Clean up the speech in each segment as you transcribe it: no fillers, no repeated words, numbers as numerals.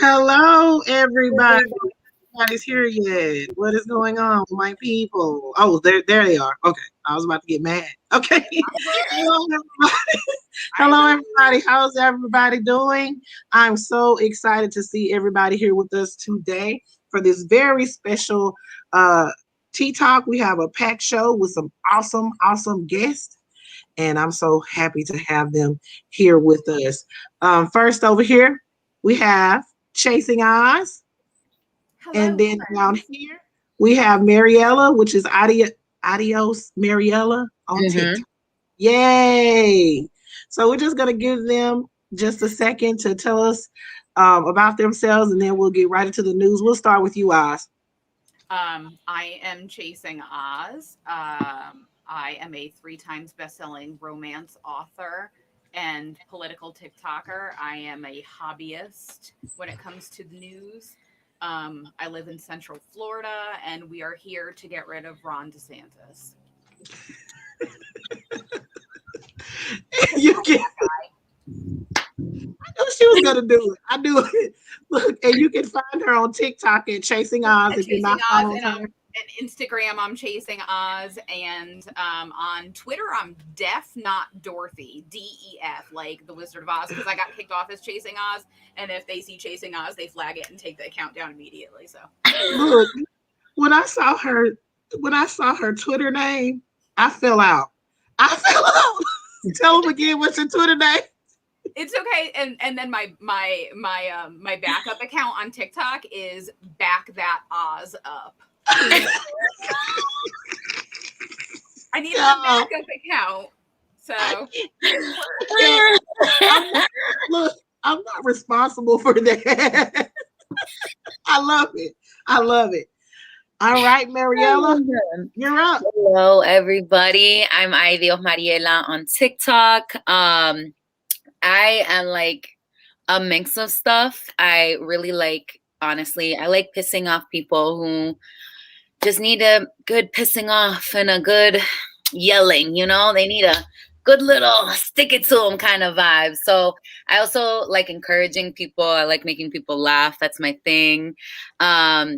Hello, everybody. Nobody's here yet. What is going on with my people? Oh, there they are. Okay, I was about to get mad. Okay. Hello, everybody. Hello, everybody. How's everybody doing? I'm so excited to see everybody here with us today for this very special Tea Talk. We have a packed show with some awesome guests, and I'm so happy to have them here with us. First, over here, we have Chasing Oz. And Hello, then down friends. here, we have Mariella, which is Adios Mariella on Mm-hmm. TikTok. Yay! So we're just going to give them just a second to tell us about themselves, and then we'll get right into the news. We'll start with you, Oz. I am Chasing Oz. I am a 3 times best-selling romance author and political TikToker. I am a hobbyist when it comes to the news. I live in Central Florida, and we are here to get rid of Ron DeSantis. You can. I knew she was gonna do it. I knew it. Look, and you can find her on TikTok at Chasing Oz if you're Chasing not Oz, following and her. Instagram, I'm Chasing Oz, and on Twitter, I'm Def Not Dorothy, DEF, like the Wizard of Oz, because I got kicked off as Chasing Oz, and if they see Chasing Oz, they flag it and take the account down immediately. So Look, when I saw her Twitter name, I fell out. I fell out. Tell them again what's your Twitter name. it's okay, and then my backup account on TikTok is Back That Oz Up. I need a backup account, so Look, I'm not responsible for that. I love it. I love it. All right, Mariella, you're up. Hello, everybody. I'm Adios Mariela on TikTok. I am like a mix of stuff. I really like, honestly, I like pissing off people who just need a good pissing off and a good yelling, they need a good little stick it to them kind of vibe. So I also like encouraging people. I like making people laugh. That's my thing.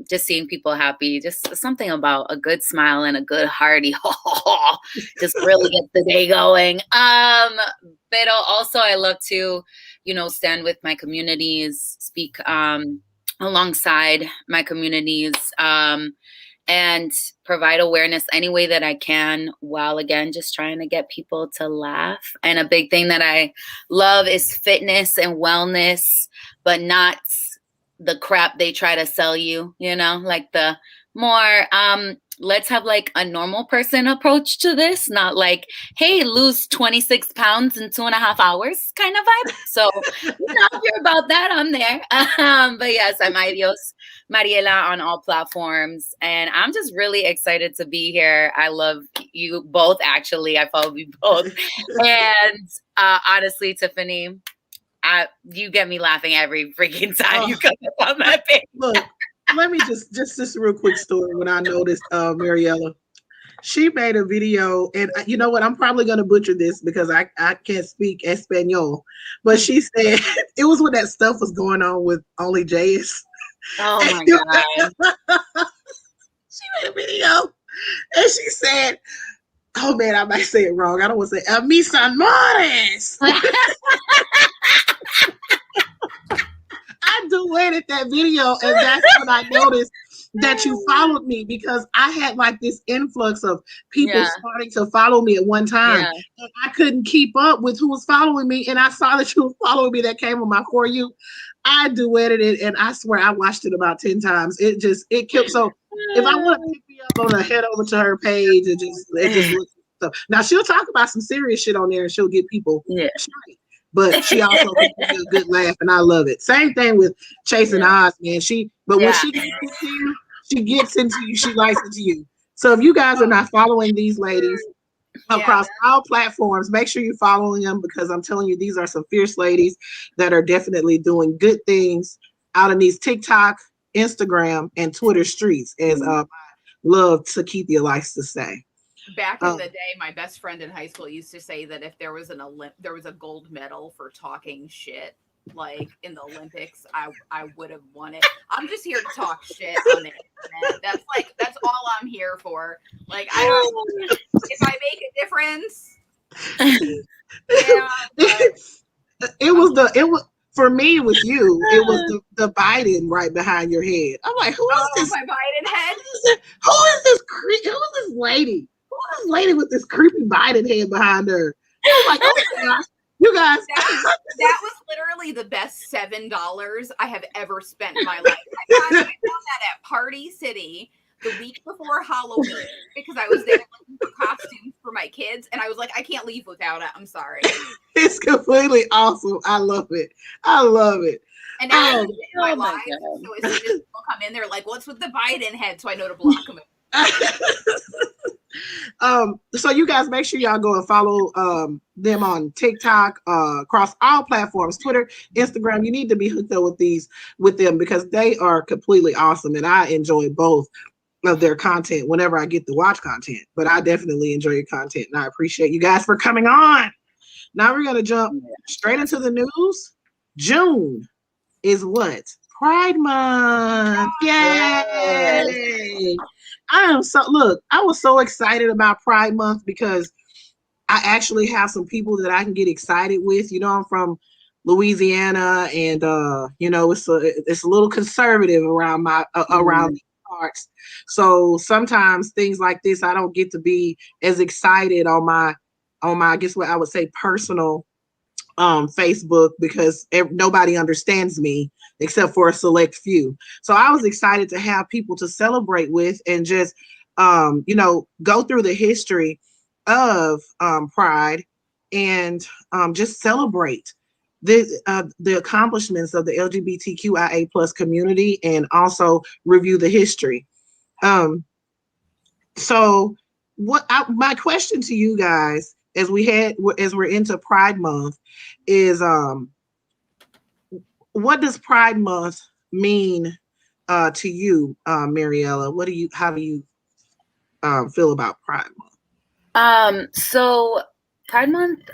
Just seeing people happy, just something about a good smile and a good hearty just really gets the day going. But also I love to, stand with my communities, speak alongside my communities, and provide awareness any way that I can, while again just trying to get people to laugh. And a big thing that I love is fitness and wellness, but not the crap they try to sell you, like the more let's have like a normal person approach to this, not like, hey, lose 26 pounds in 2.5 hours kind of vibe. So if you're about that, I'm there. But yes, I'm Adios Mariela on all platforms, and I'm just really excited to be here. I love you both, actually. I follow you both. And honestly, Tiffany, you get me laughing every freaking time you come up on my page. Look, let me just a real quick story. When I noticed Mariella, she made a video, and you know what? I'm probably going to butcher this because I can't speak Espanol, but she said it was when that stuff was going on with Only JS. Oh my God. She made a video, and she said, "Oh man, I might say it wrong. I don't want to say mis amores." I duetted that video, and that's when I noticed that you followed me, because I had like this influx of people starting to follow me at one time, and I couldn't keep up with who was following me. And I saw that you were following me. That came on my For You. I duetted it, and I swear I watched it about 10 times. It killed. So if I want to pick me up on a, head over to her page and just look. So now she'll talk about some serious shit on there, and she'll get people straight. But she also gives me a good laugh, and I love it. Same thing with Chasing Oz, man. When she gets into you, she gets into you. She likes into you. So if you guys are not following these ladies across all platforms, make sure you're following them, because I'm telling you, these are some fierce ladies that are definitely doing good things out in these TikTok, Instagram, and Twitter streets, as love Takithia likes to say. Back in the day, my best friend in high school used to say that if there was a gold medal for talking shit, like in the Olympics, I would have won it. I'm just here to talk shit on the internet. That's all I'm here for. Like, I don't, if I make a difference, yeah. It was for me with you. It was the Biden right behind your head. I'm like, who is this? My Biden head. Who is this lady? Who is this lady with this creepy Biden head behind her? I'm like, oh my gosh. You guys, that was literally the best $7 I have ever spent in my life. I found that at Party City the week before Halloween because I was there looking for costumes for my kids, and I was like, I can't leave without it. I'm sorry. It's completely awesome. I love it. And now in my life, so as soon as people come in, they're like, "What's with the Biden head?" So I know to block them. So you guys make sure y'all go and follow them on TikTok, across all platforms, Twitter, Instagram. You need to be hooked up with them because they are completely awesome, and I enjoy both of their content whenever I get to watch content. But I definitely enjoy your content, and I appreciate you guys for coming on. Now we're gonna jump straight into the news. June is what? Pride Month. Yay! I was so excited about Pride Month because I actually have some people that I can get excited with. You know, I'm from Louisiana, and it's a little conservative around around these parts. So sometimes things like this, I don't get to be as excited on my I guess what I would say personal Facebook because nobody understands me except for a select few. So I was excited to have people to celebrate with and just, go through the history of Pride and just celebrate the accomplishments of the LGBTQIA plus community and also review the history. So my question to you guys as we're into Pride Month is what does Pride Month mean to you, Mariella? How do you feel about Pride Month? So Pride Month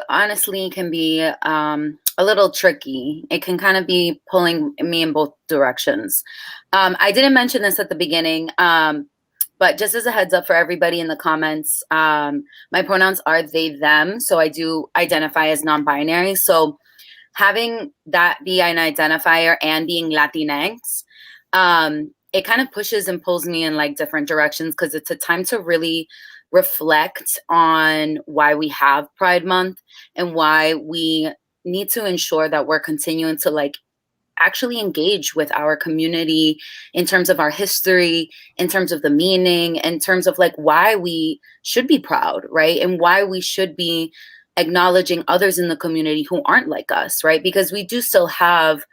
honestly can be a little tricky. It can kind of be pulling me in both directions. I didn't mention this at the beginning, but just as a heads up for everybody in the comments, my pronouns are they, them. So I do identify as non-binary. So having that be an identifier and being Latinx, it kind of pushes and pulls me in like different directions because it's a time to really reflect on why we have Pride Month and why we need to ensure that we're continuing to like actually engage with our community in terms of our history, in terms of the meaning, in terms of like why we should be proud, right? And why we should be acknowledging others in the community who aren't like us, right? Because we do still have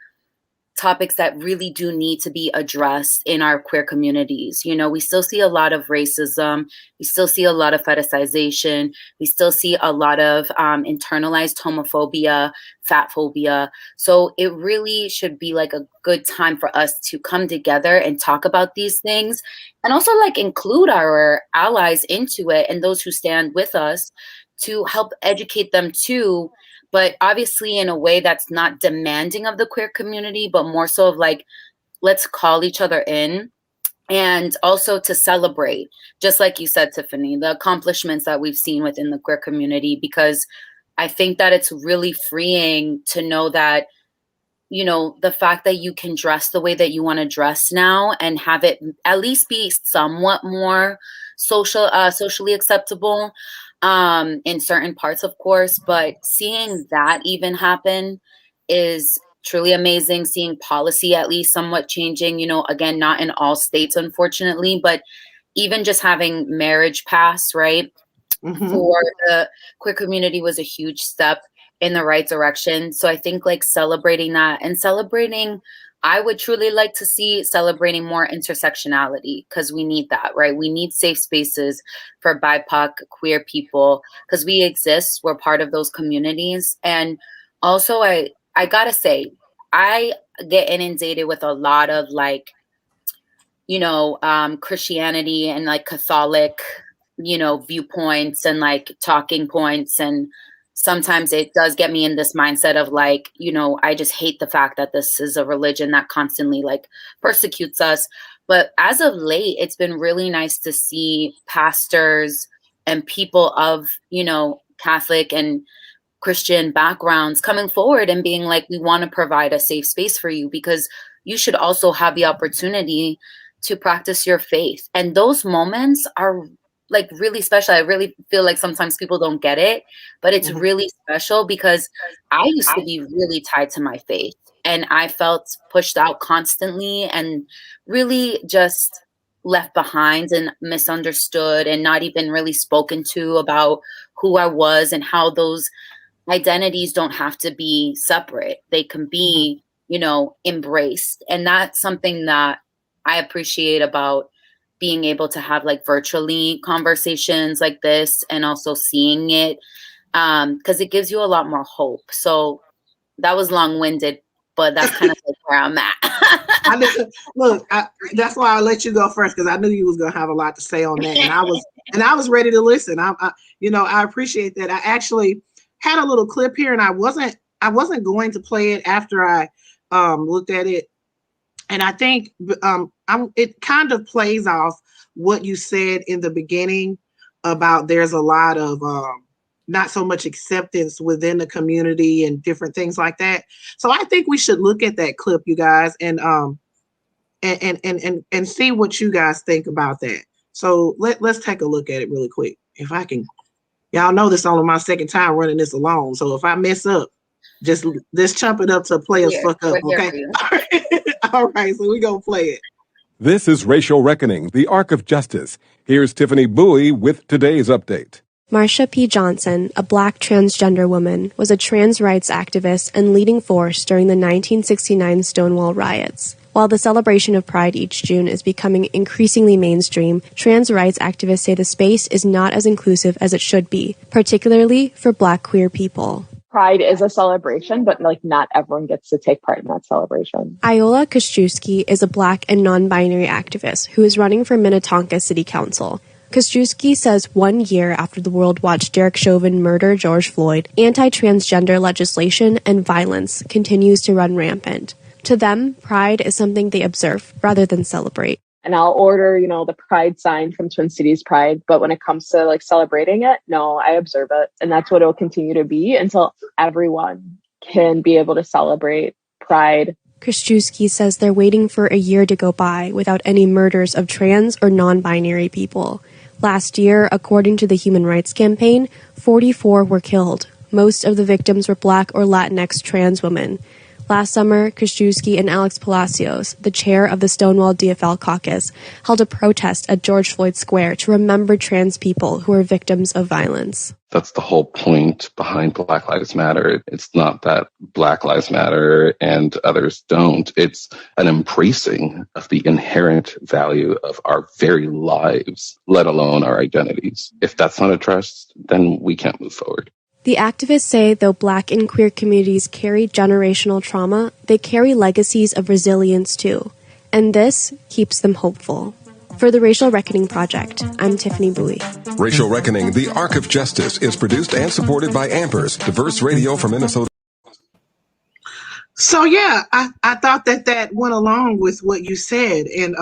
topics that really do need to be addressed in our queer communities. You know, we still see a lot of racism. We still see a lot of fetishization. We still see a lot of internalized homophobia, fat phobia. So it really should be like a good time for us to come together and talk about these things and also like include our allies into it and those who stand with us to help educate them too, but obviously in a way that's not demanding of the queer community, but more so of like, let's call each other in and also to celebrate, just like you said, Tiffany, the accomplishments that we've seen within the queer community, because I think that it's really freeing to know that, you know, the fact that you can dress the way that you want to dress now and have it at least be somewhat more socially acceptable in certain parts, of course, but seeing that even happen is truly amazing. Seeing policy at least somewhat changing, you know, again, not in all states, unfortunately, but even just having marriage pass, right, for the queer community was a huge step in the right direction. So I think like celebrating that and celebrating, I would truly like to see celebrating more intersectionality because we need that, right? We need safe spaces for BIPOC queer people because we exist. We're part of those communities. And also, I gotta say, I get inundated with a lot of like, you know, Christianity and like Catholic, you know, viewpoints and like talking points and sometimes it does get me in this mindset of like, you know, I just hate the fact that this is a religion that constantly like persecutes us. But as of late, it's been really nice to see pastors and people of, you know, Catholic and Christian backgrounds coming forward and being like, we want to provide a safe space for you because you should also have the opportunity to practice your faith. And those moments are like really special. I really feel like sometimes people don't get it, but it's really special because I used to be really tied to my faith and I felt pushed out constantly and really just left behind and misunderstood and not even really spoken to about who I was and how those identities don't have to be separate. They can be, you know, embraced. And that's something that I appreciate about being able to have like virtually conversations like this and also seeing it because it gives you a lot more hope. So that was long-winded, but that's kind of like where I'm at. Look, that's why I let you go first because I knew you was gonna have a lot to say on that, and I was ready to listen. You know, I appreciate that. I actually had a little clip here, and I wasn't going to play it after I looked at it. And I think it kind of plays off what you said in the beginning about there's a lot of not so much acceptance within the community and different things like that. So I think we should look at that clip, you guys, and see what you guys think about that. So let's take a look at it really quick. If I can, y'all know this is only my second time running this alone. So if I mess up, just chump it up to players fuck up, okay? All right, so we're going to play it. This is Racial Reckoning, the Arc of Justice. Here's Tiffany Bowie with today's update. Marsha P. Johnson, a Black transgender woman, was a trans rights activist and leading force during the 1969 Stonewall riots. While the celebration of Pride each June is becoming increasingly mainstream, trans rights activists say the space is not as inclusive as it should be, particularly for Black queer people. Pride is a celebration, but like not everyone gets to take part in that celebration. Iola Koszczewski is a Black and non-binary activist who is running for Minnetonka City Council. Koszczewski says 1 year after the world watched Derek Chauvin murder George Floyd, anti-transgender legislation and violence continues to run rampant. To them, Pride is something they observe rather than celebrate. And I'll order, you know, the Pride sign from Twin Cities Pride. But when it comes to like celebrating it, no, I observe it. And that's what it'll continue to be until everyone can be able to celebrate Pride. Koszczewski says they're waiting for a year to go by without any murders of trans or non-binary people. Last year, according to the Human Rights Campaign, 44 were killed. Most of the victims were Black or Latinx trans women. Last summer, Koszczewski and Alex Palacios, the chair of the Stonewall DFL caucus, held a protest at George Floyd Square to remember trans people who were victims of violence. That's the whole point behind Black Lives Matter. It's not that Black Lives Matter and others don't. It's an embracing of the inherent value of our very lives, let alone our identities. If that's not addressed, then we can't move forward. The activists say though Black and queer communities carry generational trauma, they carry legacies of resilience too. And this keeps them hopeful. For the Racial Reckoning Project, I'm Tiffany Bowie. Racial Reckoning, the Arc of Justice, is produced and supported by Ampers, diverse radio from Minnesota. So yeah, I thought that went along with what you said. And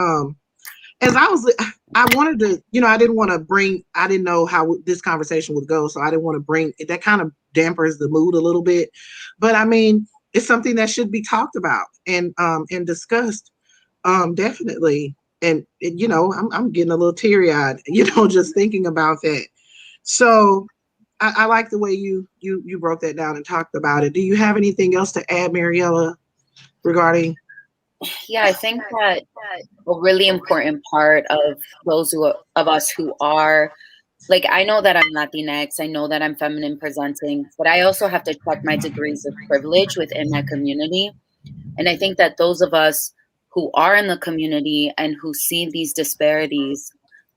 as I wanted to, you know, I didn't know how this conversation would go. So I didn't want to bring, that kind of dampers the mood a little bit. But I mean, it's something that should be talked about and discussed, definitely. And you know, I'm getting a little teary-eyed, you know, just thinking about that. So I like the way you broke that down and talked about it. Do you have anything else to add, Mariella, regarding? Yeah, I think that a really important part of those of us who are, like, I know that I'm Latinx, I know that I'm feminine presenting, but I also have to check my degrees of privilege within my community. And I think that those of us who are in the community and who see these disparities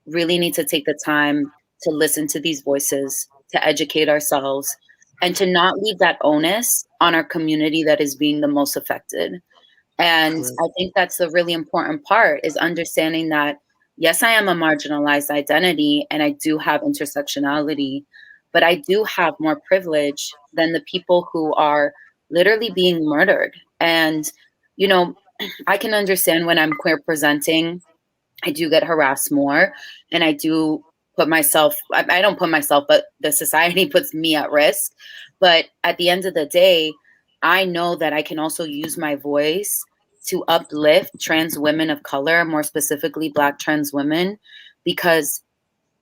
really need to take the time to listen to these voices, to educate ourselves, and to not leave that onus on our community that is being the most affected. And I think that's the really important part, is understanding that, yes, I am a marginalized identity and I do have intersectionality, but I do have more privilege than the people who are literally being murdered. And, you know, I can understand when I'm queer presenting, I do get harassed more, and I do put myself, I don't put myself, but the society puts me at risk. But at the end of the day, I know that I can also use my voice to uplift trans women of color, more specifically Black trans women, because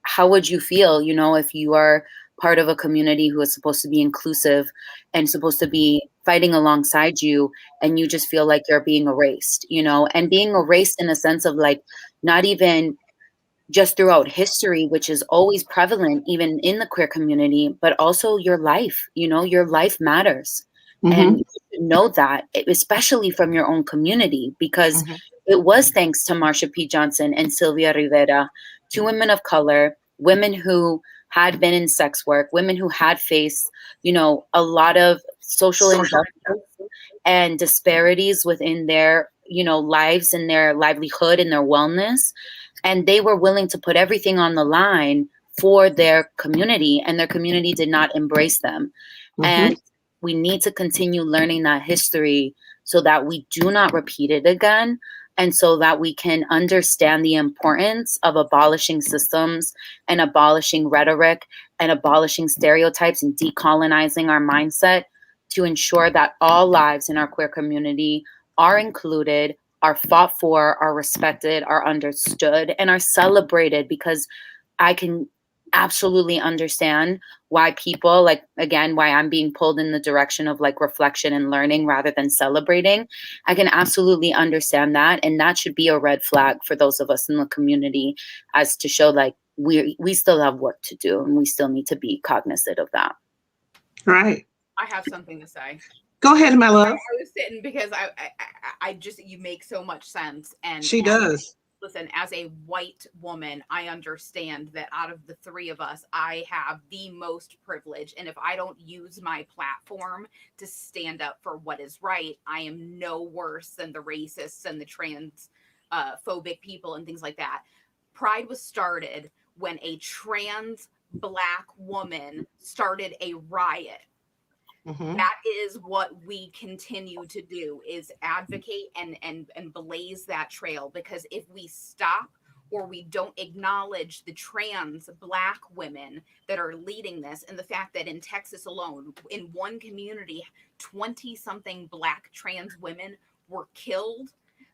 how would you feel, you know, if you are part of a community who is supposed to be inclusive and supposed to be fighting alongside you, and you just feel like you're being erased, you know, and being erased in a sense of like not even just throughout history, which is always prevalent even in the queer community, but also your life, you know, your life matters. And you should know that, especially from your own community, because it was thanks to Marsha P. Johnson and Sylvia Rivera, two women of color, women who had been in sex work, women who had faced, you know, a lot of social injustice and disparities within their, you know, lives and their livelihood and their wellness. And they were willing to put everything on the line for their community, and their community did not embrace them. And we need to continue learning that history so that we do not repeat it again, and so that we can understand the importance of abolishing systems and abolishing rhetoric and abolishing stereotypes and decolonizing our mindset to ensure that all lives in our queer community are included, are fought for, are respected, are understood, and are celebrated. Because I can absolutely understand why people, like, again, why I'm being pulled in the direction of like reflection and learning rather than celebrating. I can absolutely understand that. And that should be a red flag for those of us in the community, as to show like we still have work to do, and we still need to be cognizant of that. Right. I have something to say. Go ahead, my love. I was sitting because I just, you make so much sense. And she does. Listen, as a white woman, I understand that out of the three of us, I have the most privilege. And if I don't use my platform to stand up for what is right, I am no worse than the racists and the trans phobic people and things like that. Pride was started when a trans Black woman started a riot. That is what we continue to do, is advocate and blaze that trail. Because if we stop or we don't acknowledge the trans Black women that are leading this, and the fact that in Texas alone, in one community, 20-something Black trans women were killed,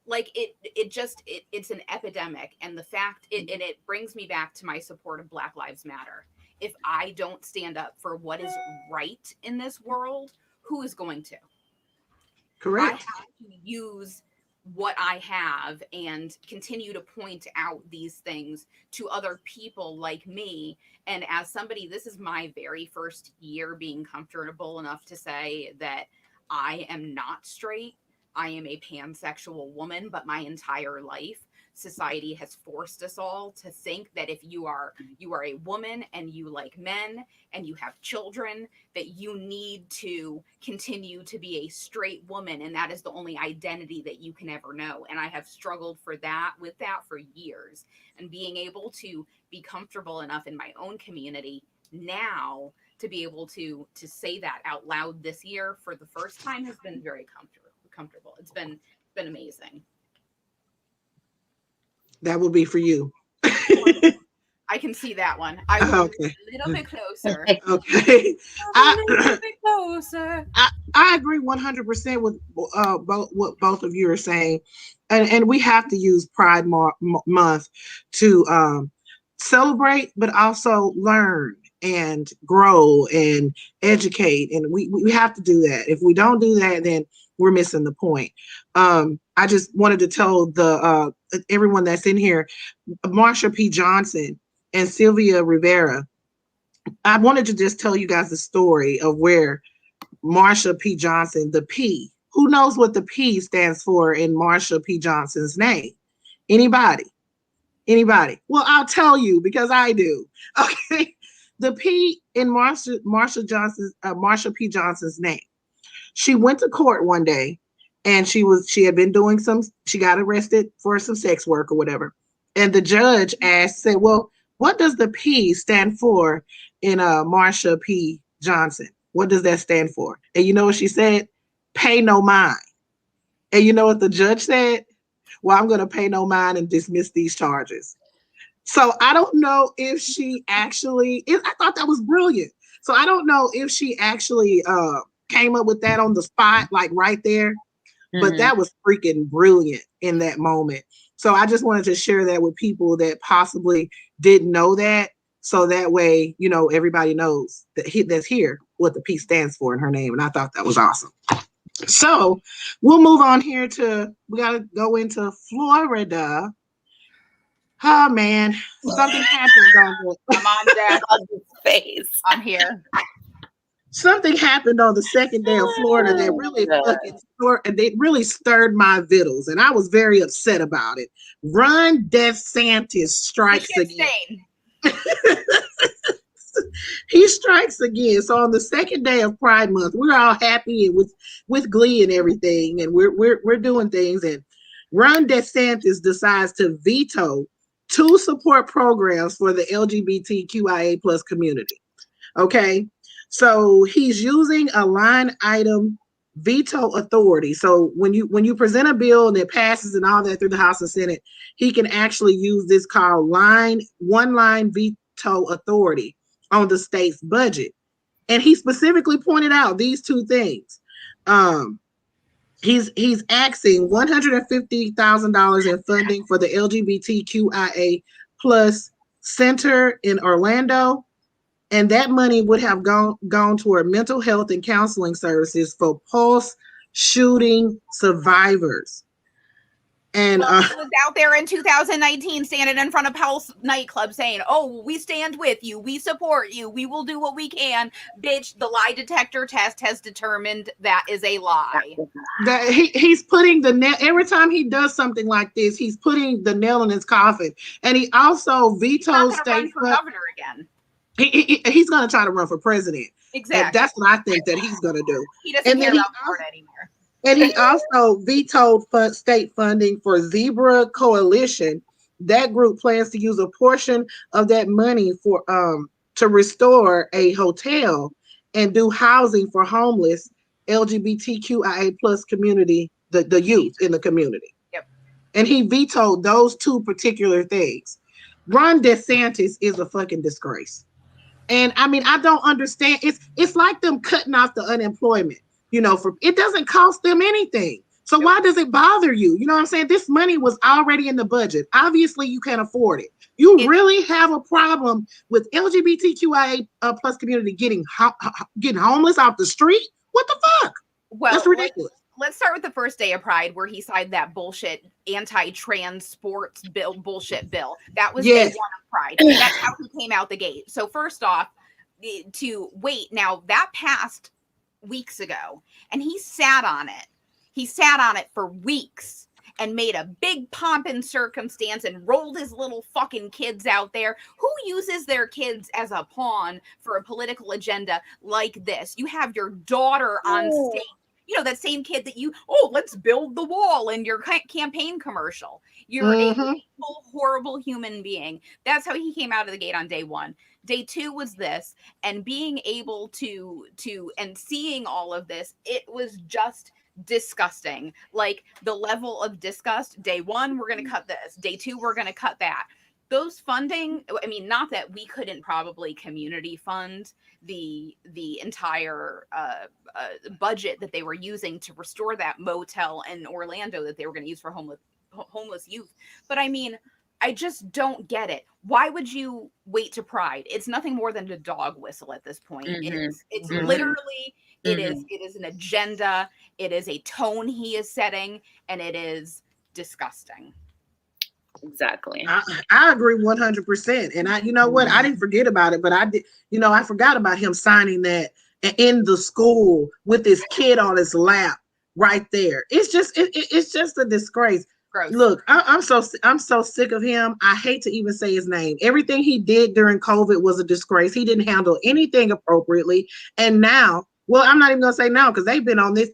like it's an epidemic. And the fact it brings me back to my support of Black Lives Matter. If I don't stand up for what is right in this world, who is going to? Correct. I have to use what I have and continue to point out these things to other people like me. And as somebody, this is my very first year being comfortable enough to say that I am not straight. I am a pansexual woman, but my entire life, society has forced us all to think that if you are a woman and you like men and you have children, that you need to continue to be a straight woman, and that is the only identity that you can ever know. And I have struggled with that for years, and being able to be comfortable enough in my own community now to be able to say that out loud this year for the first time has been very comfortable. It's been amazing. That will be for you. I can see that one. I will okay. A little bit closer. Okay. A little bit closer. I agree 100% with what both of you are saying. And we have to use Pride Month to celebrate, but also learn and grow and educate. And we have to do that. If we don't do that, then we're missing the point. I just wanted to tell the everyone that's in here, Marsha P. Johnson and Sylvia Rivera. I wanted to just tell you guys the story of where Marsha P. Johnson, the P. Who knows what the P stands for in Marsha P. Johnson's name? Anybody? Anybody? Well, I'll tell you because I do. Okay. The P in Marsha P. Johnson's name. She went to court one day, and she had been doing she got arrested for some sex work or whatever. And the judge said, well, what does the P stand for in Marsha P. Johnson? What does that stand for? And you know what she said? Pay no mind. And you know what the judge said? Well, I'm going to pay no mind and dismiss these charges. So I don't know if she actually, I thought that was brilliant. So I don't know if she actually came up with that on the spot, like right there. But that was freaking brilliant in that moment. So I just wanted to share that with people that possibly didn't know that. So that way, you know, everybody knows that that's here what the P stands for in her name. And I thought that was awesome. So we'll move on here we got to go into Florida. Oh man, something happened on I'm on deck. Face. I'm here. Something happened on the second day of Florida that really they really stirred my vittles, and I was very upset about it. Ron DeSantis strikes again. He strikes again. So on the second day of Pride Month, we're all happy and with glee and everything, and we're doing things. And Ron DeSantis decides to veto 2 support programs for the LGBTQIA plus community. Okay, so he's using a line item veto authority. So when you present a bill and it passes and all that through the House and Senate, he can actually use this called one line veto authority on the state's budget. And he specifically pointed out these 2 things. He's asking $150,000 in funding for the LGBTQIA plus center in Orlando, and that money would have gone toward mental health and counseling services for Pulse shooting survivors. And he was out there in 2019 standing in front of Pulse nightclub saying, "Oh, we stand with you. We support you. We will do what we can." Bitch, the lie detector test has determined that is a lie. That he's putting the nail every time he does something like this. He's putting the nail in his coffin, and he also vetoes state for governor again. He's going to try to run for president. Exactly. And that's what I think that he's going to do. He doesn't care about Florida anymore. And he also vetoed state funding for Zebra Coalition. That group plans to use a portion of that money for to restore a hotel and do housing for homeless LGBTQIA plus community, the youth in the community. Yep. And he vetoed those 2 particular things. Ron DeSantis is a fucking disgrace. And I mean, I don't understand. It's like them cutting off the unemployment. You know, it doesn't cost them anything. So why does it bother you? You know what I'm saying? This money was already in the budget. Obviously, you can't afford it. You really have a problem with LGBTQIA plus community getting homeless off the street? What the fuck? Well, that's ridiculous. Let's start with the first day of Pride, where he signed that bullshit anti-trans sports bullshit bill. That was day 1 of Pride. That's how he came out the gate. So first off, now that passed weeks ago, and he sat on it. He sat on it for weeks and made a big pomp and circumstance and rolled his little fucking kids out there. Who uses their kids as a pawn for a political agenda like this? You have your daughter on stage. You know, that same kid that let's build the wall in your campaign commercial. You're a horrible human being. That's how he came out of the gate on day 1. Day 2 was this, and being able to and seeing all of this, it was just disgusting. Like the level of disgust. Day 1, we're going to cut this. Day 2, we're going to cut that. Those funding, I mean, not that we couldn't probably community fund the entire budget that they were using to restore that motel in Orlando that they were going to use for homeless youth. But I mean, I just don't get it. Why would you wait to Pride? It's nothing more than a dog whistle at this point. It's literally, it is an agenda. It is a tone he is setting, and it is disgusting. Exactly. I agree 100%. And you know what? I didn't forget about it, but I did. You know, I forgot about him signing that in the school with his kid on his lap right there. It's just a disgrace. Gross. Look, I'm so sick of him. I hate to even say his name. Everything he did during COVID was a disgrace. He didn't handle anything appropriately. And now, well, I'm not even gonna say now because they've been on this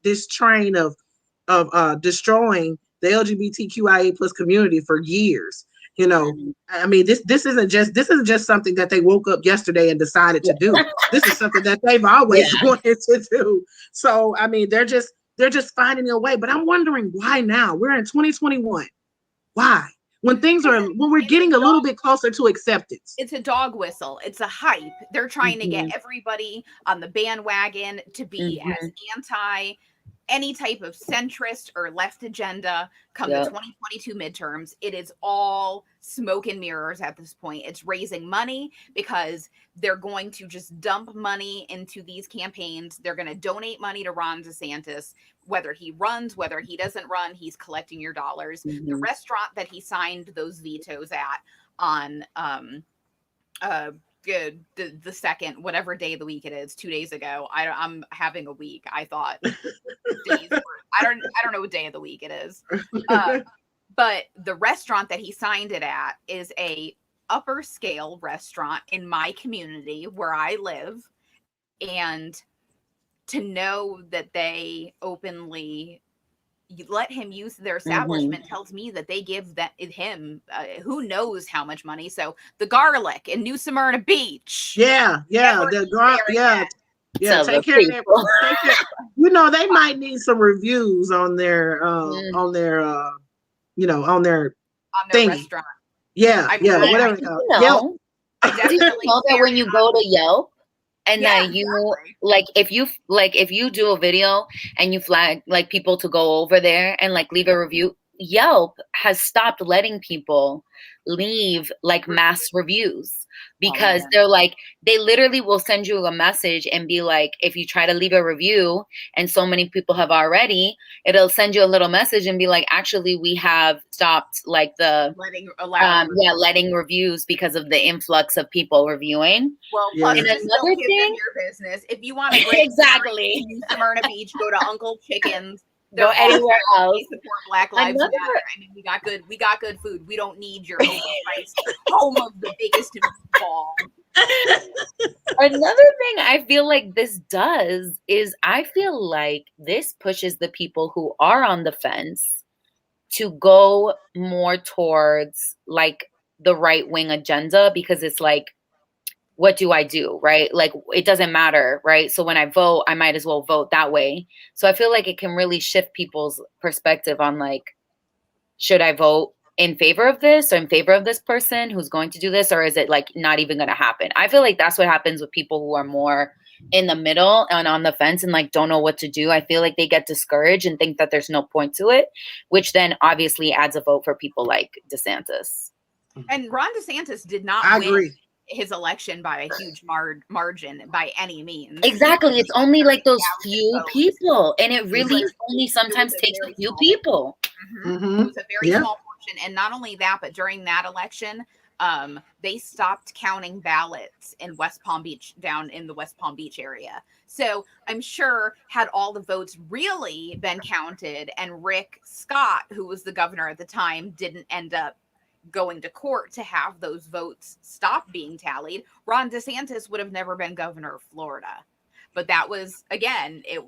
this train of destroying the LGBTQIA plus community for years. You know, I mean, this isn't just something that they woke up yesterday and decided to do. This is something that they've always wanted to do. So, I mean, they're just finding a way. But I'm wondering why now? We're in 2021. Why? When we're getting a little bit closer to acceptance. It's a dog whistle. It's a hype. They're trying to get everybody on the bandwagon to be as anti any type of centrist or left agenda come the 2022 midterms. It is all smoke and mirrors at this point. It's raising money because they're going to just dump money into these campaigns. They're going to donate money to Ron DeSantis, whether he runs, whether he doesn't run, he's collecting your dollars. The restaurant that he signed those vetoes at on the second, whatever day of the week it is, 2 days ago. I'm having a week. I thought I don't know what day of the week it is. But the restaurant that he signed it at is a upper scale restaurant in my community where I live. And to know that they openly let him use their establishment tells me that they give him who knows how much money. So the garlic in New Smyrna Beach. The garlic. Yeah, take care of that. You know, they might need some reviews on their thing. Restaurant. Whatever. Yelp. Do you know that when you go to Yelp and that you if you do a video and you flag like people to go over there and like leave a review, Yelp has stopped letting people leave like mass reviews because they're like, they literally will send you a message and be like, if you try to leave a review and so many people have already, it'll send you a little message and be like, actually, we have stopped like the letting reviews because of the influx of people reviewing. Well, plus and another thing, your business. If you want to exactly Smyrna Beach, go to Uncle Chicken's. Go anywhere else. We support Black Lives Matter. I mean, we got good food. We don't need your overpriced home of the biggest ball. Another thing I feel like this does is I feel like this pushes the people who are on the fence to go more towards like the right wing agenda, because it's like, what do I do, right? Like, it doesn't matter, right? So when I vote, I might as well vote that way. So I feel like it can really shift people's perspective on like, should I vote in favor of this or in favor of this person who's going to do this? Or is it like not even going to happen? I feel like that's what happens with people who are more in the middle and on the fence and like don't know what to do. I feel like they get discouraged and think that there's no point to it, which then obviously adds a vote for people like DeSantis. And Ron DeSantis did not win his election by a huge margin by any means. Exactly. It's only like those few people. And it really only sometimes takes a few people. It was a very small portion. And not only that, but during that election, they stopped counting ballots in West Palm Beach, down in the West Palm Beach area. So I'm sure had all the votes really been counted and Rick Scott, who was the governor at the time, didn't end up going to court to have those votes stop being tallied, Ron DeSantis would have never been governor of Florida. But that was, again, your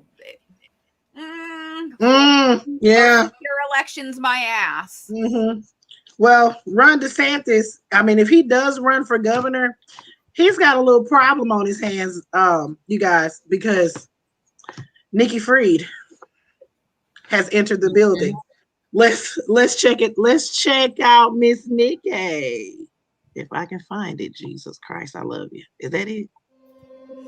election's my ass. Well, Ron DeSantis, I mean, if he does run for governor, he's got a little problem on his hands, you guys, because Nikki Fried has entered the building. Let's check it. Let's check out Miss Nikki. If I can find it, Jesus Christ, I love you. Is that it?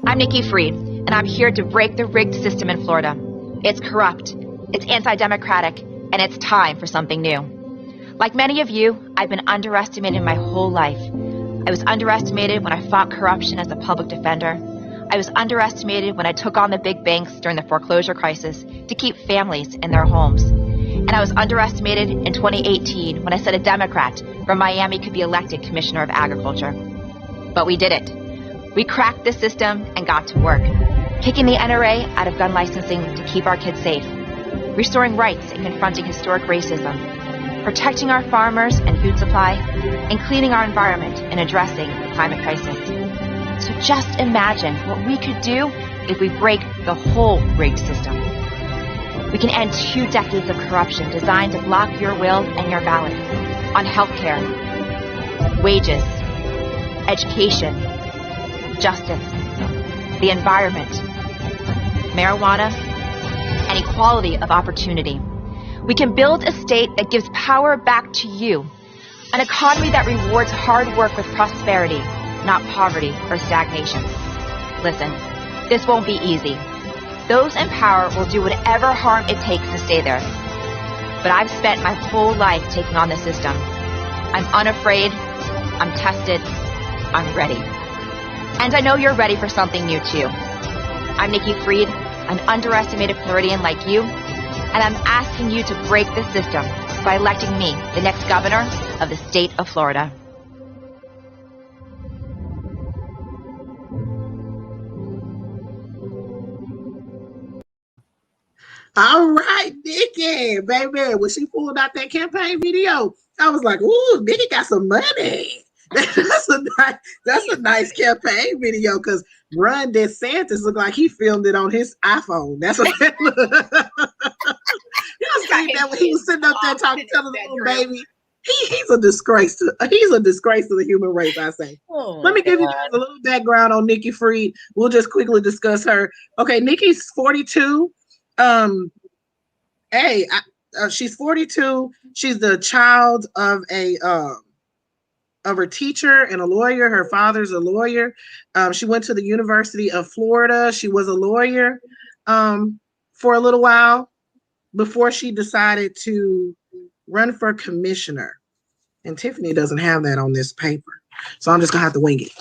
I'm Nikki Fried, and I'm here to break the rigged system in Florida. It's corrupt, it's anti-democratic, and it's time for something new. Like many of you, I've been underestimated my whole life. I was underestimated when I fought corruption as a public defender. I was underestimated when I took on the big banks during the foreclosure crisis to keep families in their homes. And I was underestimated in 2018 when I said a Democrat from Miami could be elected Commissioner of Agriculture. But we did it. We cracked the system and got to work, kicking the NRA out of gun licensing to keep our kids safe, restoring rights and confronting historic racism, protecting our farmers and food supply, and cleaning our environment and addressing the climate crisis. So just imagine what we could do if we break the whole rigged system. We can end 2 decades of corruption designed to block your will and your ballot on healthcare, wages, education, justice, the environment, marijuana, and equality of opportunity. We can build a state that gives power back to you, an economy that rewards hard work with prosperity, not poverty or stagnation. Listen, this won't be easy. Those in power will do whatever harm it takes to stay there. But I've spent my whole life taking on the system. I'm unafraid, I'm tested, I'm ready. And I know you're ready for something new too. I'm Nikki Fried, an underestimated Floridian like you, and I'm asking you to break the system by electing me the next governor of the state of Florida. All right, Nikki, baby. When she pulled out that campaign video, I was like, "Ooh, Nikki got some money." That's a nice campaign video because Ron DeSantis looked like he filmed it on his iPhone. That's what it looked. You know, saying that when he was sitting up there talking to the little baby. He's a disgrace to the human race, I say. Let me give you guys a little background on Nikki Fried. We'll just quickly discuss her. Okay, Nikki's 42. She's 42. She's the child of her teacher and a lawyer. Her father's a lawyer. She went to the University of Florida. She was a lawyer for a little while before she decided to run for commissioner. And Tiffany doesn't have that on this paper, so I'm just gonna have to wing it.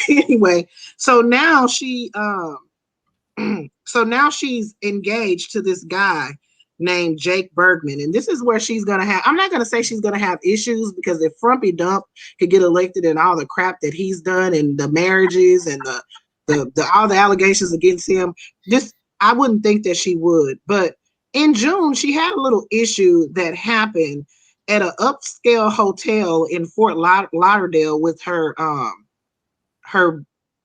Anyway, so now she's engaged to this guy named Jake Bergman, and this is where she's gonna have. I'm not gonna say she's gonna have issues because if Frumpy Dump could get elected and all the crap that he's done and the marriages and the all the allegations against him, I wouldn't think that she would. But in June, she had a little issue that happened at an upscale hotel in Fort Lauderdale with her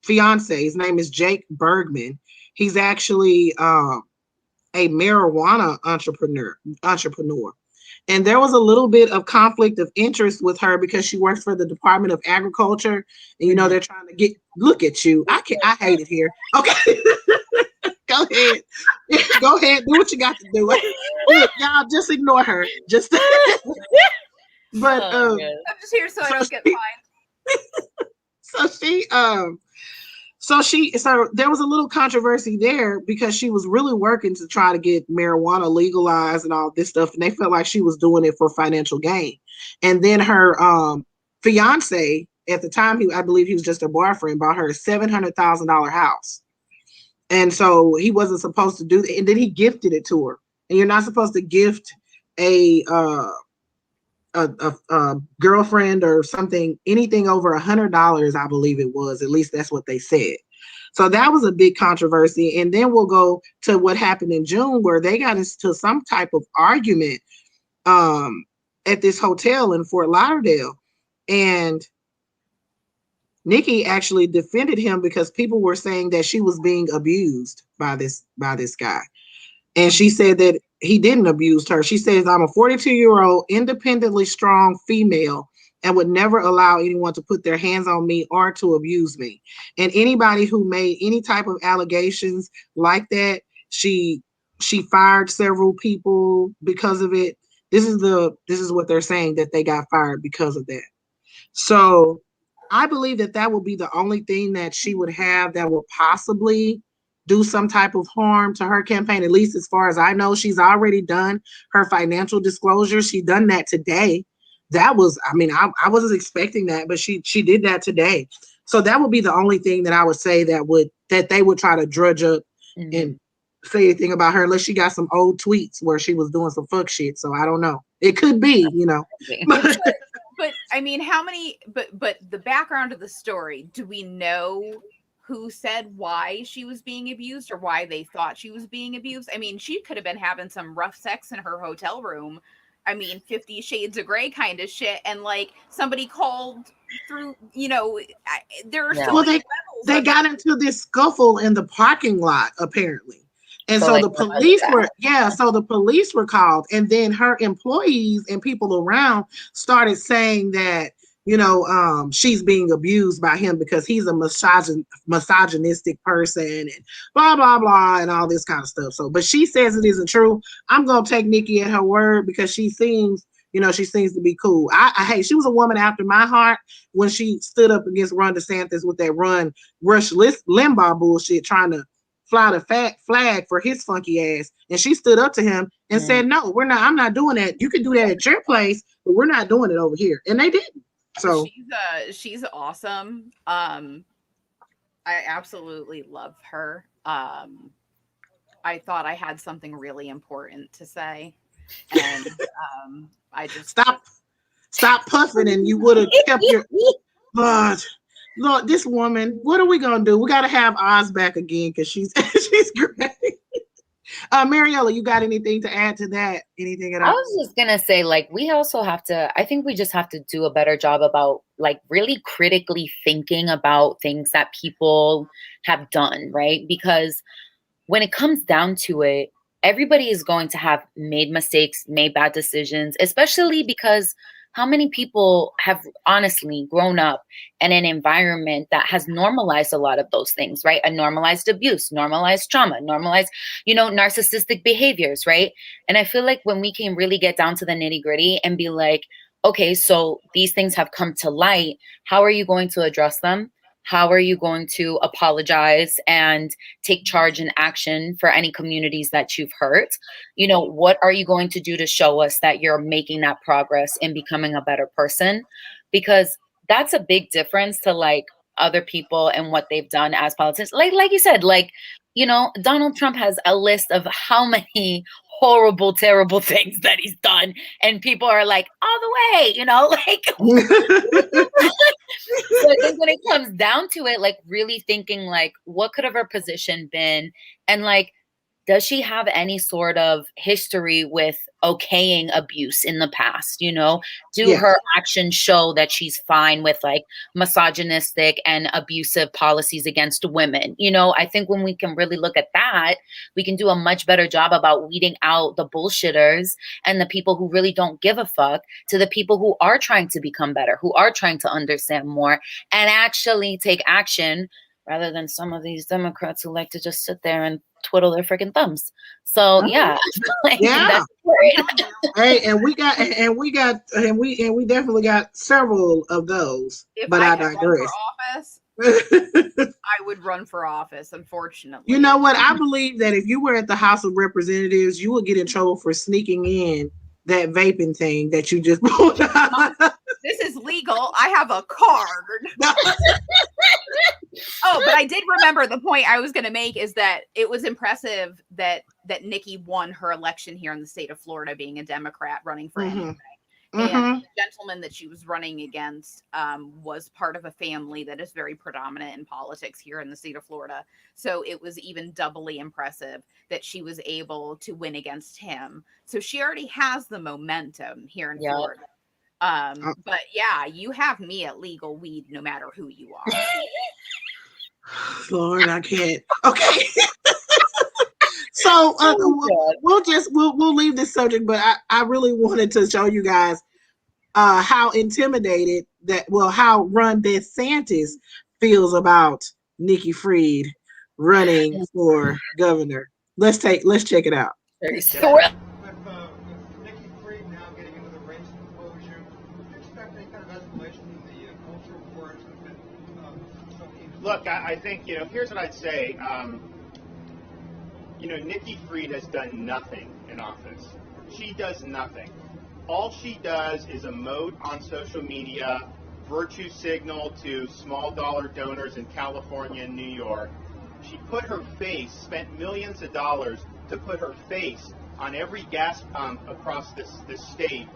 fiance. His name is Jake Bergman. He's actually a marijuana entrepreneur. And there was a little bit of conflict of interest with her because she works for the Department of Agriculture. And, you know, they're trying to look at you. I hate it here. Okay. Go ahead. Go ahead. Do what you got to do. Y'all just ignore her. But I'm just here so I don't get fined. So there was a little controversy there because she was really working to try to get marijuana legalized and all this stuff, and they felt like she was doing it for financial gain. And then her fiance at the time, I believe he was just her boyfriend, bought her a $700,000 house. And so he wasn't supposed to do that. And then he gifted it to her. And you're not supposed to gift a girlfriend or something, anything over $100, I believe it was. At least that's what they said. So that was a big controversy. And then we'll go to what happened in June, where they got into some type of argument at this hotel in Fort Lauderdale. And Nikki actually defended him because people were saying that she was being abused by this guy. And she said that he didn't abuse her. She says, "I'm a 42-year-old, independently strong female and would never allow anyone to put their hands on me or to abuse me." And anybody who made any type of allegations like that, she fired several people because of it. This is what they're saying, that they got fired because of that. So I believe that will be the only thing that she would have that will possibly do some type of harm to her campaign. At least as far as I know, she's already done her financial disclosure. She done that today. That was, I wasn't expecting that, but she did that today. So that would be the only thing that I would say that they would try to drudge up and say anything about her, unless she got some old tweets where she was doing some fuck shit. So I don't know. It could be, you know. But I mean, how many? But the background of the story. Do we know who said why she was being abused or why they thought she was being abused? I mean, she could have been having some rough sex in her hotel room. I mean, 50 Shades of Grey kind of shit, and like somebody called through. You know, there are so many levels. They got into this scuffle in the parking lot apparently. And so the police were called, and then her employees and people around started saying that she's being abused by him because he's a misogynistic person and blah, blah, blah, and all this kind of stuff. So, but she says it isn't true. I'm going to take Nikki at her word because she seems to be cool. Hey, she was a woman after my heart when she stood up against Ron DeSantis with that Rush Limbaugh bullshit, trying to fly the flag for his funky ass. And she stood up to him and said, no, I'm not doing that. You can do that at your place, but we're not doing it over here. And they didn't. So she's awesome. I absolutely love her. I thought I had something really important to say, and I just stop puffing, and you would have kept your. Lord, this woman. What are we gonna do? We got to have Oz back again because she's great. Mariella, you got anything to add to that? Anything at all? I was just gonna say, like, we also have to, I think we just have to do a better job about, like, really critically thinking about things that people have done, right? Because when it comes down to it, everybody is going to have made mistakes, made bad decisions, especially because how many people have honestly grown up in an environment that has normalized a lot of those things, right? A normalized abuse, normalized trauma, normalized, narcissistic behaviors, right? And I feel like when we can really get down to the nitty gritty and be like, okay, so these things have come to light. How are you going to address them? How are you going to apologize and take charge and action for any communities that you've hurt? What are you going to do to show us that you're making that progress in becoming a better person? Because that's a big difference to like other people and what they've done as politicians. Like you said, Donald Trump has a list of how many horrible, terrible things that he's done. And people are like, all the way, So I think when it comes down to it, like really thinking like, what could have her position been? And like, does she have any sort of history with okaying abuse in the past? Her actions show that she's fine with like misogynistic and abusive policies against women? I think when we can really look at that, we can do a much better job about weeding out the bullshitters and the people who really don't give a fuck to the people who are trying to become better, who are trying to understand more and actually take action, rather than some of these Democrats who like to just sit there and twiddle their freaking thumbs. So yeah. Hey, and we definitely got several of those. But I digress. I would run for office, unfortunately. You know what? I believe that if you were at the House of Representatives, you would get in trouble for sneaking in that vaping thing that you just pulled out. This is legal. I have a card. Oh, but I did remember the point I was going to make is that it was impressive that Nikki won her election here in the state of Florida, being a Democrat running for anything. And the gentleman that she was running against was part of a family that is very predominant in politics here in the state of Florida. So it was even doubly impressive that she was able to win against him. So she already has the momentum here in Florida. But yeah, you have me at legal weed no matter who you are. Lord, I can't. Okay. So we'll leave this subject, but I really wanted to show you guys how intimidated how Ron DeSantis feels about Nikki Fried running for governor. Let's check it out. Nikki Fried now getting into the race exposure, would you expect any kind of escalation in the cultural wars that have been so easy? Look, I think, here's what I'd say. Nikki Fried has done nothing in office. She does nothing. All she does is emote on social media, virtue signal to small dollar donors in California and New York. She spent millions of dollars to put her face on every gas pump across this state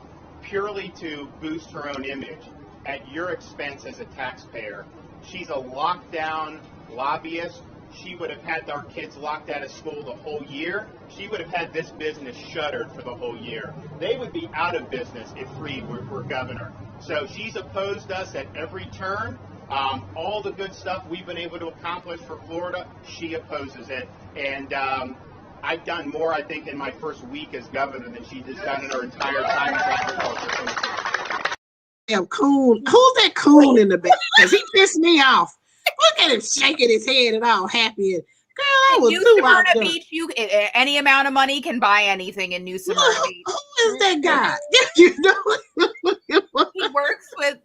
purely to boost her own image at your expense as a taxpayer. She's a lockdown lobbyist. She would have had our kids locked out of school the whole year. She would have had this business shuttered for the whole year. They would be out of business if Fried were governor. So she's opposed us at every turn. All the good stuff we've been able to accomplish for Florida, she opposes it. And I've done more, I think, in my first week as governor than she has done in her entire time as agriculture. damn coon. Who's that coon in the back? Because he pissed me off. Look at him shaking his head and all happy. And, girl, I was New too Smyrna outdone. Beach, any amount of money can buy anything in New Smyrna Beach. Who is that guy? You know,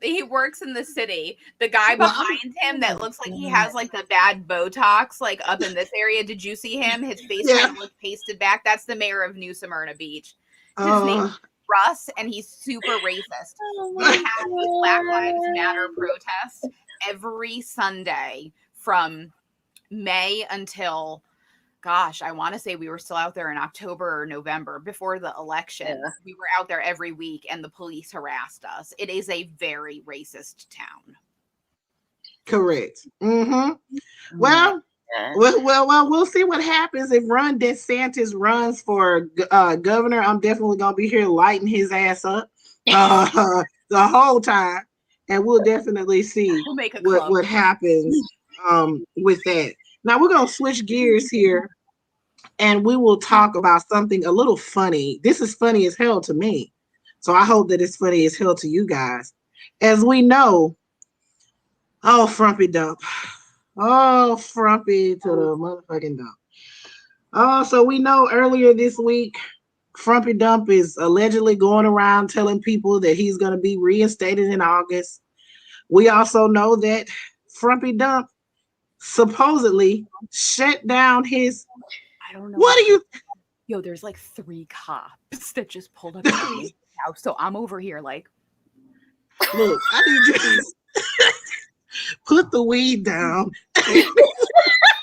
he works in the city. The guy behind him that looks like he has like the bad Botox like up in this area. Did you see him? His face kind of looks pasted back. That's the mayor of New Smyrna Beach. His name is Russ, and he's super racist. We have these Black Lives Matter protests every Sunday from May until, gosh, I want to say we were still out there in October or November before the election. Yeah. We were out there every week and the police harassed us. It is a very racist town. Correct. Mm-hmm. Well, we'll see what happens if Ron DeSantis runs for governor. I'm definitely going to be here lighting his ass up the whole time. And we'll definitely see what happens with that. Now we're going to switch gears here and we will talk about something a little funny. This is funny as hell to me. So I hope that it's funny as hell to you guys. As we know, Frumpy dump. Frumpy to the motherfucking dump. So we know earlier this week, Frumpy Dump is allegedly going around telling people that he's going to be reinstated in August. We also know that Frumpy Dump supposedly shut down his. I don't know. What do you? Yo, there's like 3 cops that just pulled up at my house, so I'm over here like. Look, I need you to put the weed down.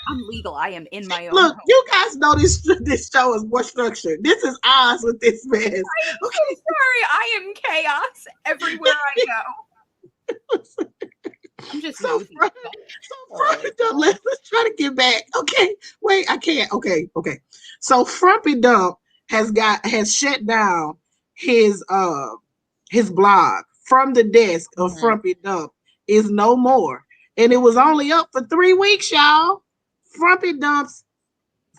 I'm legal. I am in my own. Look, home. You guys know this show is more structured. This is ours with this man. I'm so sorry. I am chaos everywhere I go. I'm just let's try to get back. Okay, wait, I can't. Okay. So Frumpy Dump has shut down his blog. From the Desk of Frumpy Dump is no more, and it was only up for 3 weeks, y'all. Frumpy Dumps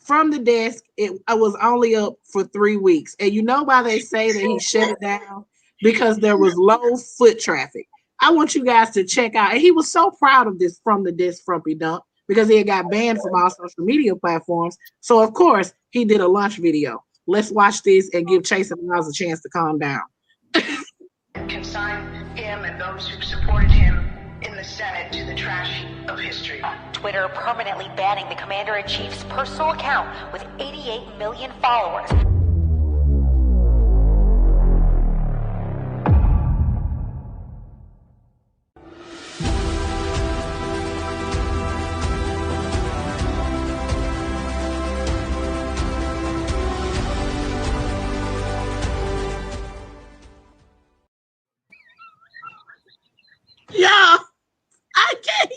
From the Desk, I was only up for 3 weeks, and you know why they say that he shut it down? Because there was low foot traffic. I want you guys to check out, and he was so proud of this From the Desk Frumpy Dump because he had got banned from all social media platforms. So of course he did a lunch video. Let's watch this and give Chase and Miles a chance to calm down. Consign him and those who supported him in the Senate to the trash heap of history. Twitter permanently banning the commander-in-chief's personal account with 88 million followers. Yeah, I can't.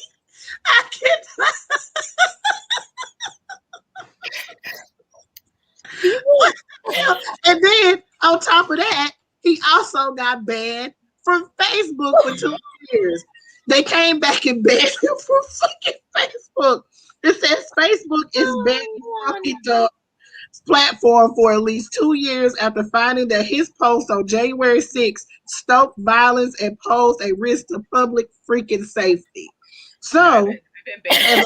And then on top of that, he also got banned from Facebook for 2 years. They came back and banned him from fucking Facebook. It says Facebook is banning Frumpy Dump's platform for at least 2 years after finding that his post on January 6th stoked violence and posed a risk to public freaking safety. So, as